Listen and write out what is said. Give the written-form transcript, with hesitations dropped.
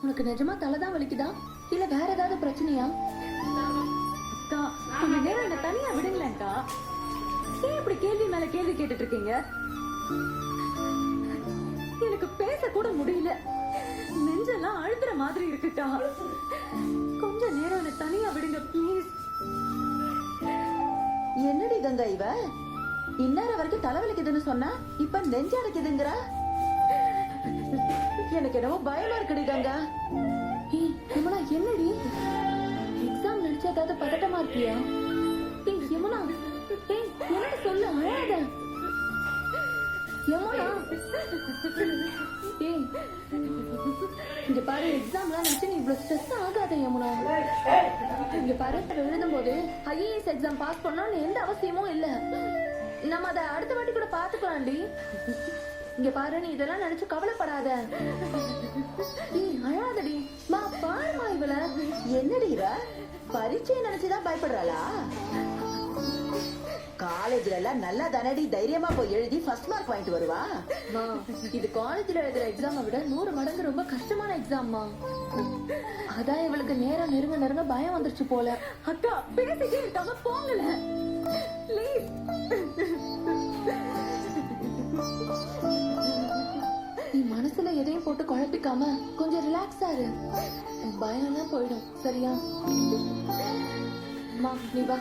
உனக்கு நிஜமா தலைதான் வலிக்குதா இல்ல வேற ஏதாவது பிரச்சனையா? அக்கா கொஞ்ச நேரம் என்ன தனியா விடுங்களேன்க்கா. ஏன் இப்படி கேள்வி மேல கேள்வி கேட்டுட்டு இருக்கீங்க? எனக்கு பேச கூட முடியல. நெஞ்செல்லாம் அழுத்துற மாதிரி இருக்குக்கா. கொஞ்ச நேரம் என்ன தனியா விடுங்க ப்ளீஸ். என்னடி கங்கா இவ இந்நேரம் வரைக்கும் தலைவலிக்குதுன்னு சொன்னா இப்ப நெஞ்சு அடைக்குதுங்கிறா? எனக்கு என்னவோ பயமா இருக்குடி கங்கா. ஏய் யமுனா, என்னடி எக்ஸாம் நினைச்சா ஏதாவது பதட்டமா இருக்கியா? ஏய் யமுனா, ஏய் என்னடி சொல்லு, அழாத யமுனா. ஏய் இங்க பாரு, எக்ஸாம்லாம் நினைச்சு நீ இவ்வளவு ஸ்ட்ரெஸ் ஆகாத யமுனா. இங்க பாரு, எழுதும் போது ஐஏஎஸ் எக்ஸாம் பாஸ் பண்ணணும்னு எந்த அவசியமும் இல்ல. நம்ம அதை அடுத்த வாட்டி கூட பாத்துக்கலாம்டி. இங்க பாரு, நீ இதெல்லாம் நினைச்சு கவலைப்படாத. ஏய் அழாதடி. மா பாருமா இவள. என்னடி இவ பரீட்சையை நினைச்சுதான் பயப்படுறாளா? காலேஜ்ல எல்லாம் நல்லா தானடி தைரியமா போய் எழுதி ஃபர்ஸ்ட் மார்க் வாங்கிட்டு வருவா. மா, இது காலேஜ்ல எழுதுற எக்ஸாமை விட 100 மடங்கு ரொம்ப கஷ்டமான எக்ஸாம்மா. அதான் இவளுக்கு நேரம் நெருங்க நெருங்க பயம் வந்துருச்சு போல. அக்கா பேசிட்டே இருக்காம போங்கல ப்ளீஸ். நீ மனசுல எதையும் போட்டு குழப்பிக்காம கொஞ்சம் ரிலாக்ஸா இரு. உன் பயம் எல்லாம் போயிடும், சரியா? மா நீ வா.